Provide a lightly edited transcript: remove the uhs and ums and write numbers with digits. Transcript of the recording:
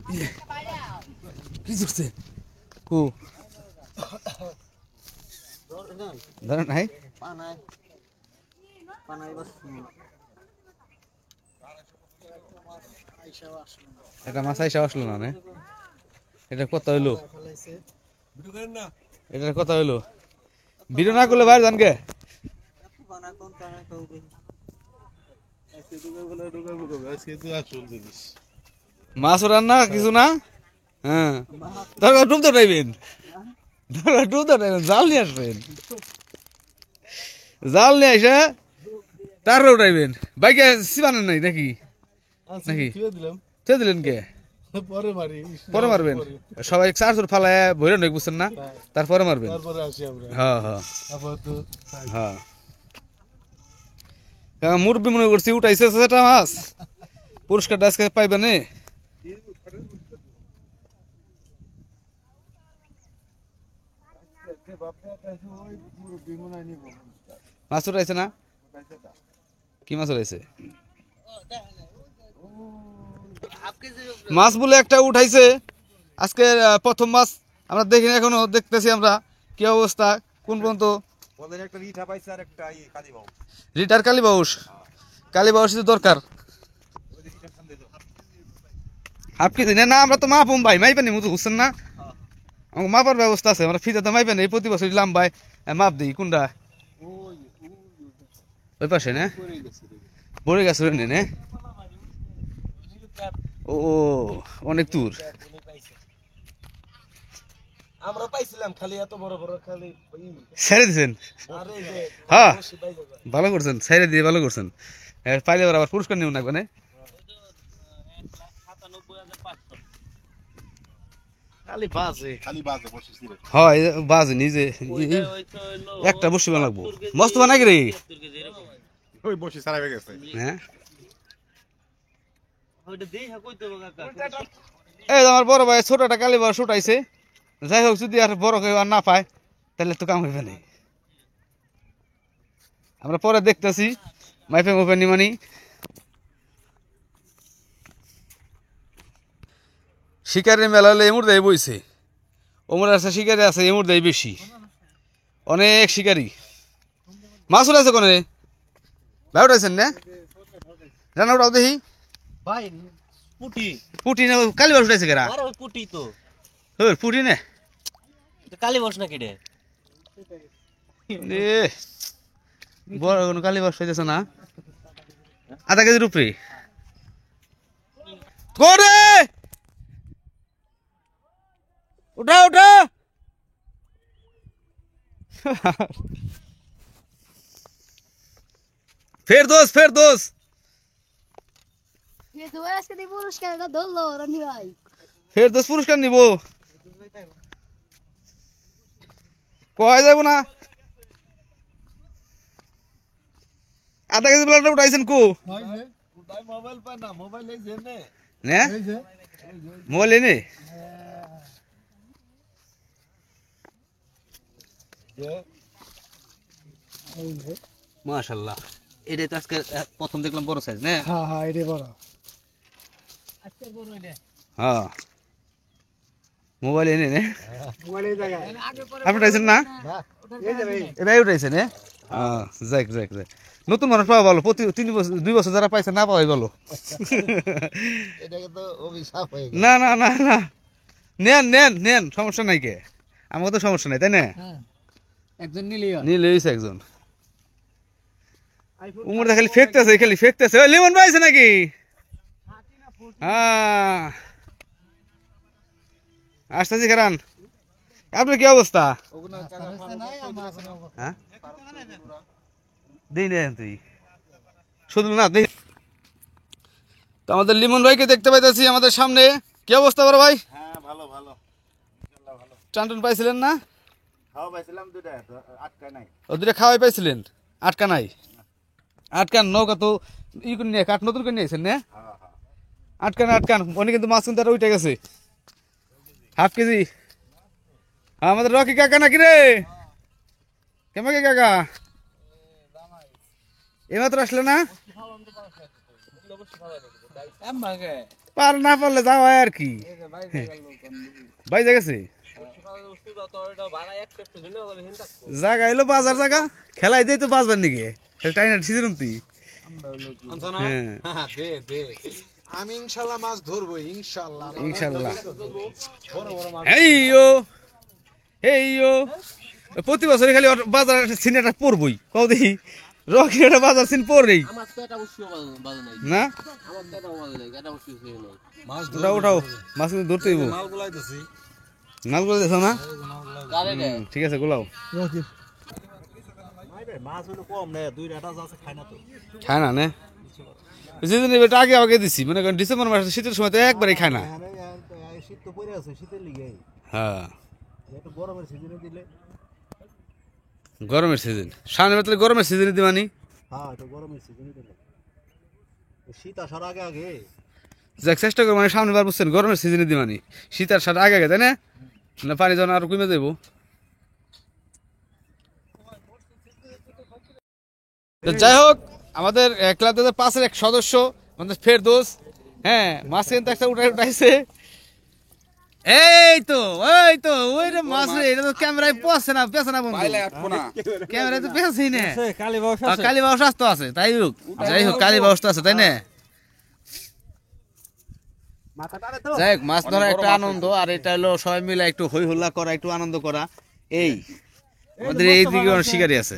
কি করছে কো ধর নাই এটা মাছ আইসা আসলো না এটা কত হইলো এটার কথা হইলো ভিডিও না করলে বাইরে জানকে মাছ রান্না কিছু না হ্যাঁ দরকার ডুব তো টাইবেন জাল নিয়ে আসবেন জাল নিয়ে আসে তার উঠাইবেন বাইকে সিবানেন নাই নাকি নাকি দিলেন কে পরে মারবেন সবাই চার্জর ফালায় ভরে নয় বুঝছেন না তারপরে মারবেন হ্যাঁ হ্যাঁ হ্যাঁ মুরব্বী মনে করছি উঠাইছে সেটা মাছ পুরস্কারটা আজকে পাইবেন মাছ উঠাইছে না কি মাছ উঠাইছে মাছ বলে একটা উঠাইছে আজকে প্রথম মাছ আমরা দেখিনি এখনো দেখতেছি আমরা কি অবস্থা কোন পর্যন্ত রিটার কালীবাউস দরকার হাফ কেজি না আমরা তো মাপুম ভাই মাইপানি মতো বুঝছেন না আমাকে মাপার ব্যবস্থা আছে আমরা ফিতে মাইবেন এই প্রতি বছর লাম ভাই মাপ দিই কোনটা ওই পাশে না পড়ে গেছে নে ও অনেক দূর আমরা পাইছিলাম খালি এত বড় বড় খালি ছেড়ে দিয়েছেন হ্যাঁ ভালো করছেন ছেড়ে দিয়ে ভালো করছেন পাইলে আবার পুরস্কার নিও না মানে হয় বাজে নিজে একটা বসি বানাবো মস্ত বানাই রে হ্যাঁ এই আমার বড় ভাই ছোট একটা কালীবাউস উঠাইছে যাই হোক যদি আর বড় কেউ আর না পায় তাহলে তো কাম হইবে না আমরা পরে দেখতেছি মাইপে মাইপে নিমানি শিকারের মেলা হলে এমুর দেয় বইছে ওমর আছে শিকারি আছে এমুর দেয় বেশি অনেক শিকারি মাছ উঠাইছে কোনে ভাই উঠাইছেন না রান্না উঠাও দেখি ভাই পুটি পুটি না কালীবাউস উঠাইছে কেরা পুটি তো পুটি না কালীবাউস না কেটে বড় কোনো কালীবাউস হইতেছে না আধা কেজির উপরে করে উঠা উঠা ফের দোষ ফের দোষ পুরস্কার নিব কয় যাব না আধা কেজি প্লাটটা উঠাইছেন কো মোবাইল এনে মাশাআল্লাহ এটাই তো আজকে প্রথম দেখলাম বড় সাইজ না হ্যাঁ হ্যাঁ এটাই বড় আজকে বড় এটা হ্যাঁ মোবাইল এনে নে আপনি উঠাইছেন না এটাই উঠাইছেন হ্যাঁ যাক নতুন মানুষ পাওয়া ভালো প্রতি 2 বছর যারা পাইছে না পাওয়াই ভালো না নেন সমস্যা নাই কে আমাকে তো সমস্যা নাই তাই না একজন নিলে একজন উমর খালি ফেকতেছে লেমন পাইছে নাকি হ্যাঁ আসতেছি কারণ আপনার কি অবস্থা হ্যাঁ তুই শুধু না তো আমাদের লিমন ভাইকে দেখতে পাইতেছি আমাদের সামনে কি অবস্থা বড় ভাই টান পাইছিলেন না দুটা খাওয়াই পাইছিলেন আটকা নাই আটকান নৌকা তো ই করে নিয়ে কাঠ নতুন করে নিয়েছেন না আটকান অনেক কিন্তু মাছ কিন্তু উঠে গেছে হাফ কেজি আমাদের রকি কাকা নাকি রে কেমন কাকা এইমাত্র আসলে না পার না পারলে যাও আর কি বাইজা গেছে জায়গা এলো বাজার জায়গা খেলাই দেই তো বাজবার নাকি টাইনা সিজন তুই হ্যাঁ আমি ইনশাল্লাহ মাছ ধরবো ইনশাল্লাহ ইনশাল্লাহ বড় বড় মাছ এই প্রতি বছরে খালি বাজার সিনেটা পড়বই কও দেখি রকি একটা বাজার সিন পড়েই আমার তো এটা অবশ্যই বাজে নাই না আমার তো এটা বাজে নাই এটা অবশ্যই নাই মাছ উঠাও মাছ কিন্তু ধরতে হইব মাল গুলাইতেছি মাছগুলো দেখো না কারে রে ঠিক আছে গোলাও মাছ হলো কম রে দুই রাটা আছে খায় না তো খায় না নে যেদিন এটা আগে আগে দিছি মনে করেন ডিসেম্বর মাসে শীতের সময় তো একবারই খায় না শীত তো পড়ে আছে শীতের লিগে হ্যাঁ একটু গরমের সিজনে দিলে গরমের সিজন সামনে তাহলে গরমের সিজনে দিবানি হ্যাঁ একটু গরমের সিজনে দিলে শীত আসার আগে আগে যাক চেষ্টা করবো মানে সামনে বার বুঝছেন গরমের সিজনে দিবানি শীত আর সাথে আগে আগে তাই না না পানি যখন আরো কমে দেবো যাই হোক আমাদের ক্লাব 2005-এর এক সদস্য আমাদের ফেরদৌস হ্যাঁ মাছ কিন্তু একটা উঠাইছে এই তো ওই রে মাছ রে এটা তো ক্যামেরায় পড়ছে না পেছে না বন্ধু ক্যামেরায় তো পেছেই না কালী বাউস তো আছে তাই হোক যাই হোক কালী বাউস তো আছে তাই না যাই হোক মাছ ধরা একটা আনন্দ আর এটা হলো সবাই মিলে একটু হই হুল্লা করা একটু আনন্দ করা এই আমাদের এই দিকে অনেক শিকারি আছে